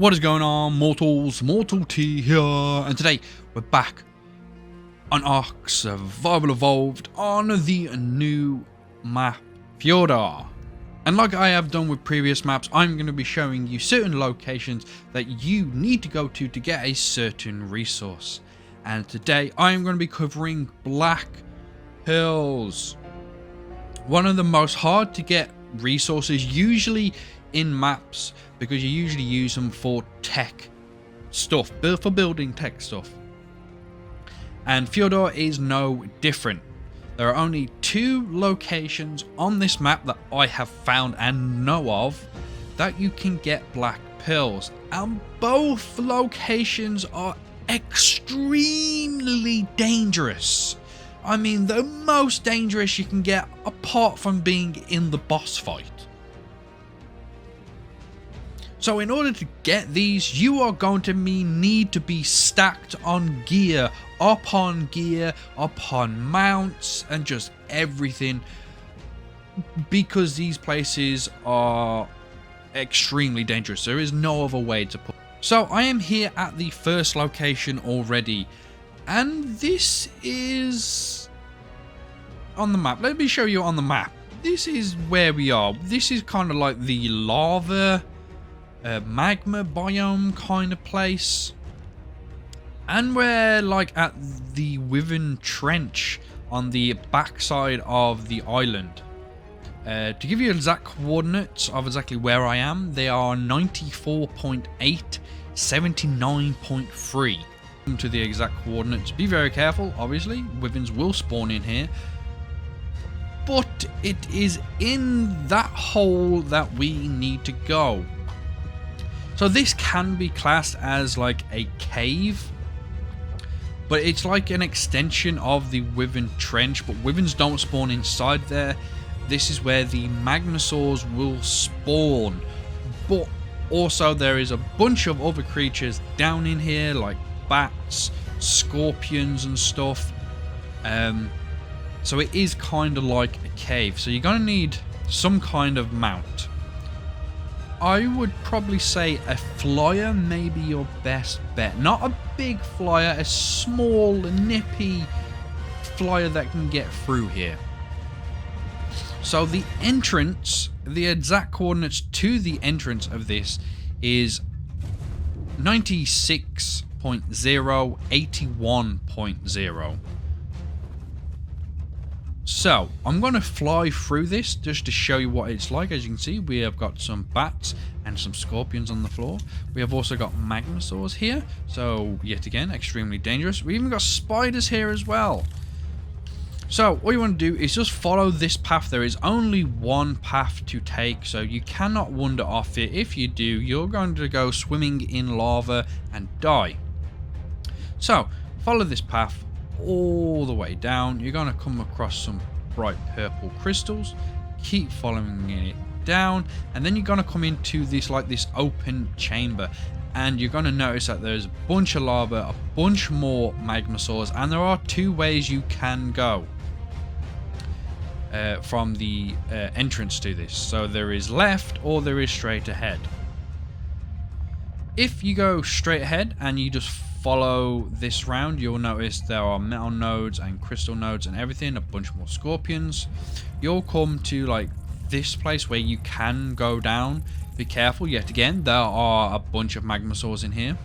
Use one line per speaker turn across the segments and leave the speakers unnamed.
What is going on, mortals? Mortal T here, and today we're back on Ark Survival Evolved on the new map Fjordur. And like I have done with previous maps, I'm going to be showing you certain locations that you need to go to get a certain resource. And today I am going to be covering black pearls. One of the most hard to get resources usually in maps, because you usually use them for tech stuff, for building tech stuff. And Fjordur is no different. There are only two locations on this map that I have found and know of that you can get black pearls, and both locations are extremely dangerous. I mean, the most dangerous you can get apart from being in the boss fight. So in order to get these, you are going to need to be stacked on gear, upon mounts, and just everything, because these places are extremely dangerous. There is no other way to put it. So I am here at the first location already, and this is on the map. Let me show you on the map. This is where we are. This is kind of like the lava magma biome kind of place, and we're like at the Wyvern Trench on the backside of the island. To give you exact coordinates of exactly where I am, they are 94.8, 79.3 to the exact coordinates. Be very careful, obviously Wyverns will spawn in here, but it is in that hole that we need to go. So this can be classed as like a cave, but it's like an extension of the Wyvern Trench, but Wyverns don't spawn inside there. This is where the Magnosaurs will spawn, but also there is a bunch of other creatures down in here, like bats, scorpions and stuff. So it is kind of like a cave, so you're going to need some kind of mount. I would probably say a flyer may be your best bet. Not a big flyer, a small, nippy flyer that can get through here. So the entrance, the exact coordinates to the entrance of this is 96.0, 81.0. So I'm going to fly through this just to show you what it's like. As you can see, we have got some bats and some scorpions on the floor. We have also got Magnosaurs here, so yet again extremely dangerous. We even got spiders here as well. So all you want to do is just follow this path. There is only one path to take, so you cannot wander off it. If you do, you're going to go swimming in lava and die. So follow this path all the way down. You're going to come across some bright purple crystals. Keep following it down, and then you're going to come into this open chamber, and you're going to notice that there's a bunch of lava, a bunch more Magnosaurs, and there are two ways you can go from the entrance to this. So there is left or there is straight ahead. If you go straight ahead and you just follow this round, you'll notice there are metal nodes and crystal nodes and everything, a bunch more scorpions. You'll come to like this place where you can go down. Be careful, yet again there are a bunch of Magnosaurs in here,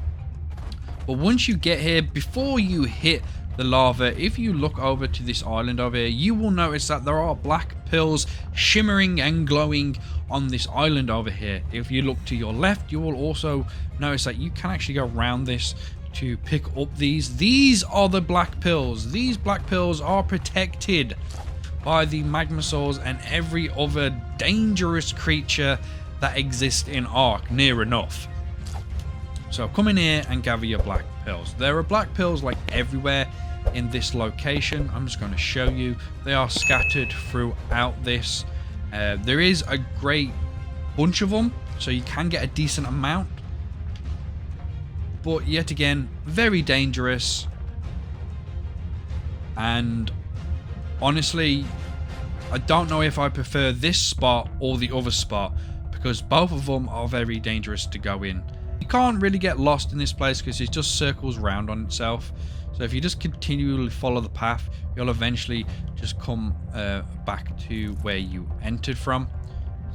but once you get here, before you hit the lava, if you look over to this island over here, you will notice that there are black pearls shimmering and glowing on this island over here. If you look to your left, you will also notice that you can actually go around this to pick up these. These are the black pearls. These black pearls are protected by the Magnosaurs and every other dangerous creature that exists in Ark, near enough. So come in here and gather your black pearls. There are black pearls like everywhere in this location. I'm just going to show you. They are scattered throughout this. There is a great bunch of them, so you can get a decent amount. But yet again, very dangerous. And honestly, I don't know if I prefer this spot or the other spot, because both of them are very dangerous to go in. You can't really get lost in this place because it just circles round on itself. So if you just continually follow the path, you'll eventually just come back to where you entered from.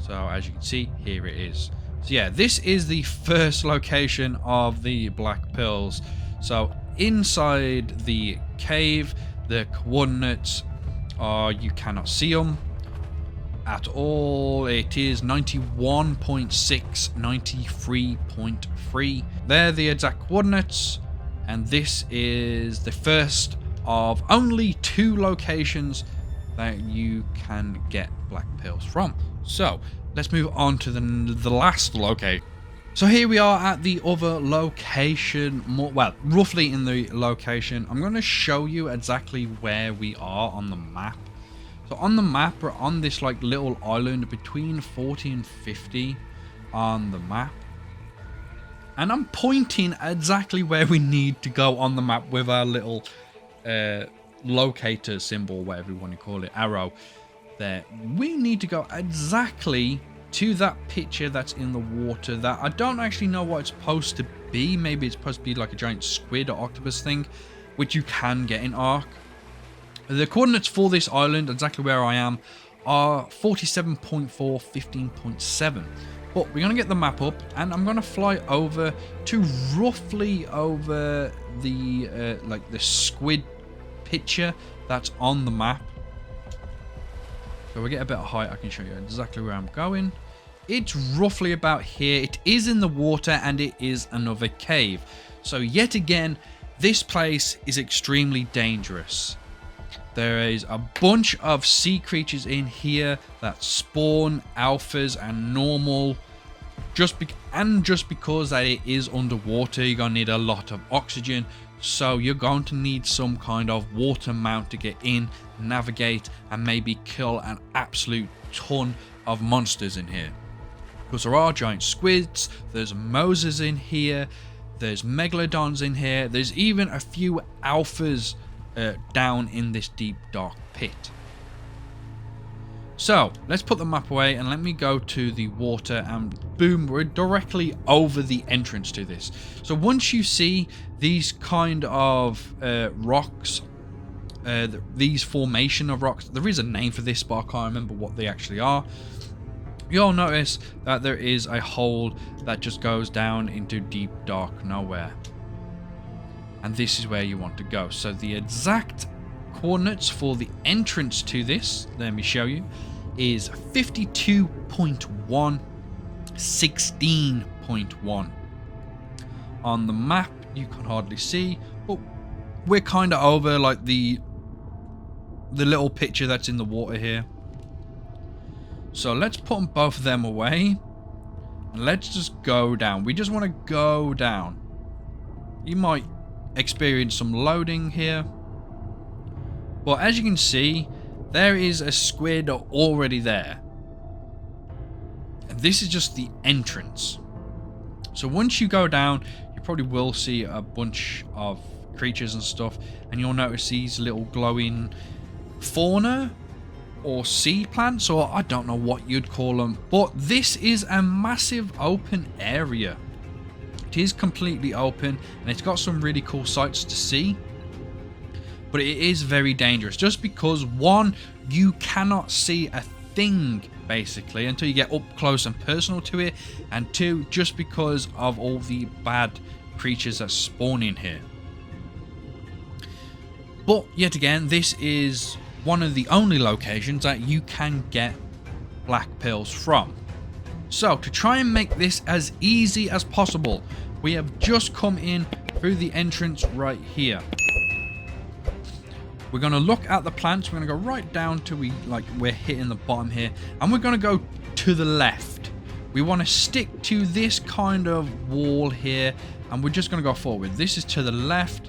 So as you can see, here it is. So yeah, this is the first location of the black pearls. So inside the cave, the coordinates are, you cannot see them at all. It is 91.6, 93.3. They're the exact coordinates. And this is the first of only 2 locations that you can get black pearls from. So let's move on to the last location. So here we are at the other location, well, roughly in the location. I'm going to show you exactly where we are on the map. So on the map, we're on this like little island between 40 and 50 on the map. And I'm pointing exactly where we need to go on the map with our little locator symbol, whatever you want to call it, arrow there. We need to go exactly to that picture that's in the water that I don't actually know what it's supposed to be. Maybe it's supposed to be like a giant squid or octopus thing, which you can get in Ark. The coordinates for this island, exactly where I am, are 47.4, 15.7. But we're going to get the map up, and I'm going to fly over to roughly over the like the squid picture that's on the map. So we get a bit of height, I can show you exactly where I'm going. It's roughly about here. It is in the water, and it is another cave. So yet again, this place is extremely dangerous. There is a bunch of sea creatures in here that spawn alphas and normal. Just because that it is underwater, you're going to need a lot of oxygen. So you're going to need some kind of water mount to get in, navigate, and maybe kill an absolute ton of monsters in here. Because there are giant squids, there's moses in here, there's megalodons in here, there's even a few alphas down in this deep dark pit. So let's put the map away and let me go to the water, and boom, we're directly over the entrance to this. So once you see these kind of rocks, these formation of rocks, there is a name for this, but I can't remember what they actually are. You'll notice that there is a hole that just goes down into deep dark nowhere. And this is where you want to go. So the exact coordinates for the entrance to this, let me show you, is 52.1, 16.1. On the map, you can hardly see, but we're kind of over like the little picture that's in the water here. So let's put both of them away, and let's just go down. We just want to go down. You might experience some loading here, but as you can see, there is a squid already there, and this is just the entrance. So once you go down, you probably will see a bunch of creatures and stuff, and you'll notice these little glowing fauna or sea plants, or I don't know what you'd call them, but this is a massive open area. It is completely open, and it's got some really cool sights to see, but it is very dangerous just because, one, you cannot see a thing basically until you get up close and personal to it, and two, just because of all the bad creatures that spawn in here. But yet again, this is one of the only locations that you can get black pearls from. So to try and make this as easy as possible, we have just come in through the entrance right here. We're going to look at the plants. We're going to go right down to we're hitting the bottom here, and we're going to go to the left. We want to stick to this kind of wall here, and we're just going to go forward. This is to the left.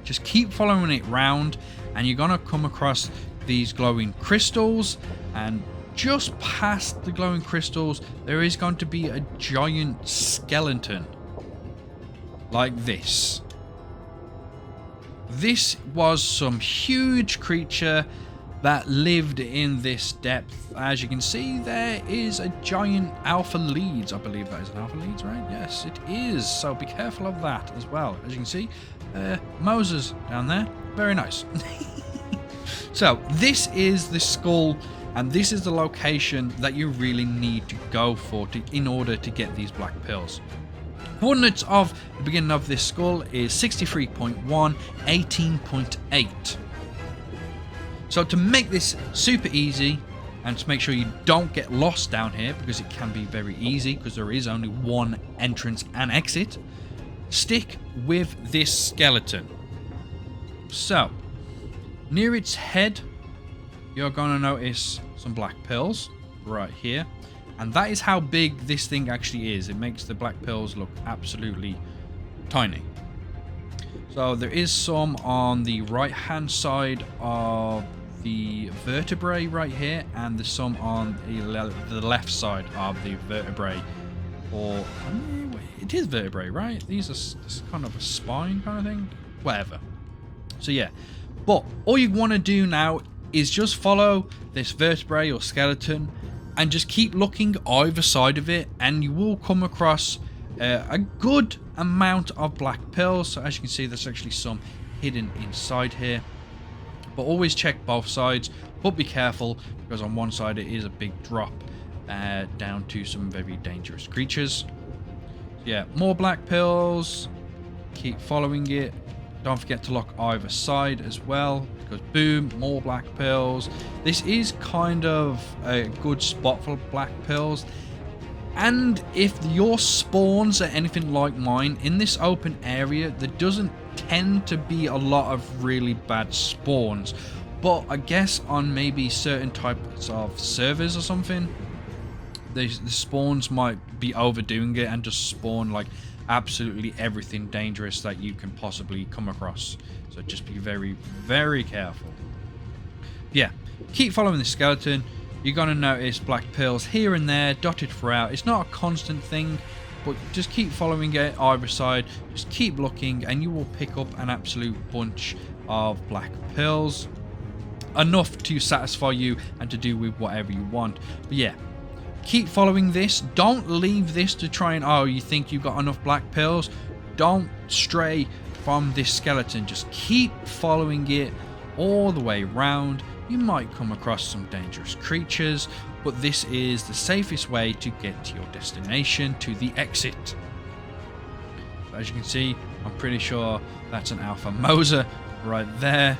Just keep following it round, and you're going to come across these glowing crystals, and just past the glowing crystals there is going to be a giant skeleton like this. This was some huge creature that lived in this depth. As you can see, there is a giant alpha leads. I believe that is an alpha leads, right? Yes, it is. So be careful of that as well. As you can see, Moses down there. Very nice. So this is the skull, and this is the location that you really need to go for in order to get these black pearls. Coordinates of the beginning of this skull is 63.1, 18.8. So to make this super easy, and to make sure you don't get lost down here, because it can be very easy, because there is only one entrance and exit, stick with this skeleton. So, near its head, you're going to notice some black pearls right here. And that is how big this thing actually is. It makes the black pearls look absolutely tiny. So there is some on the right hand side of the vertebrae right here, and there's some on the left side of the vertebrae. Or it is vertebrae, right? These are kind of a spine kind of thing. Whatever. So yeah, but all you want to do now is just follow this vertebrae or skeleton and just keep looking either side of it, and you will come across a good amount of black pearls. So as you can see, there's actually some hidden inside here, but always check both sides, but be careful, because on one side it is a big drop down to some very dangerous creatures. So yeah, more black pearls. Keep following it. Don't forget to lock either side as well, because boom, more black pearls. This is kind of a good spot for black pearls. And if your spawns are anything like mine, in this open area, there doesn't tend to be a lot of really bad spawns. But I guess on maybe certain types of servers or something, the spawns might be overdoing it and just spawn like absolutely everything dangerous that you can possibly come across. So just be very, very careful. Yeah, keep following the skeleton. You're going to notice black pearls here and there dotted throughout. It's not a constant thing, but just keep following it either side. Just keep looking and you will pick up an absolute bunch of black pearls. Enough to satisfy you and to do with whatever you want. But yeah, keep following this. Don't leave this to try and, oh, you think you've got enough black pearls? Don't stray from this skeleton. Just keep following it all the way around. You might come across some dangerous creatures, but this is the safest way to get to your destination, to the exit. So as you can see, I'm pretty sure that's an alpha Moser right there,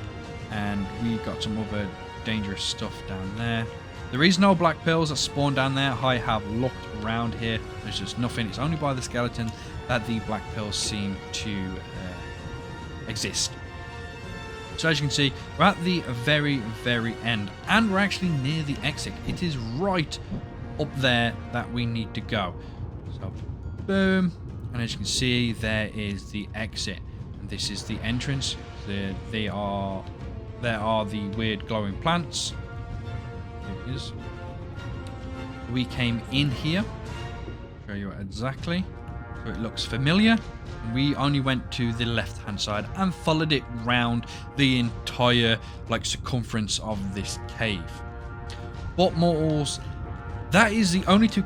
and we got some other dangerous stuff down there. There is no black pearls that spawn down there. I have looked around here. There's just nothing. It's only by the skeleton that the black pearls seem to exist. So as you can see, we're at the very, very end, and we're actually near the exit. It is right up there that we need to go. So, boom. And as you can see, there is the exit. And this is the entrance. There are the weird glowing plants. There it is. We came in here. Show you exactly. So it looks familiar. We only went to the left hand side and followed it round the entire circumference of this cave. But mortals, that is the only two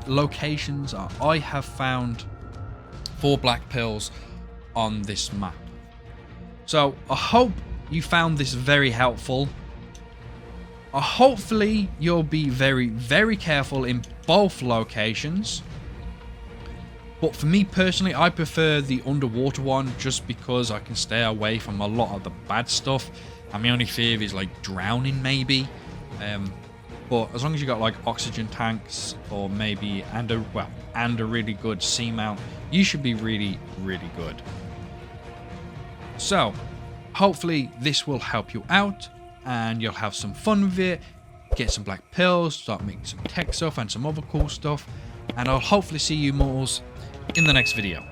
locations I have found for black pearls on this map. So I hope you found this very helpful. Hopefully you'll be very, very careful in both locations. But for me personally, I prefer the underwater one just because I can stay away from a lot of the bad stuff. And my only fear is drowning maybe. But as long as you got oxygen tanks or maybe and a really good sea mount, you should be really, really good. So hopefully this will help you out and you'll have some fun with it. Get some black pearls, start making some tech stuff and some other cool stuff. And I'll hopefully see you mortals in the next video.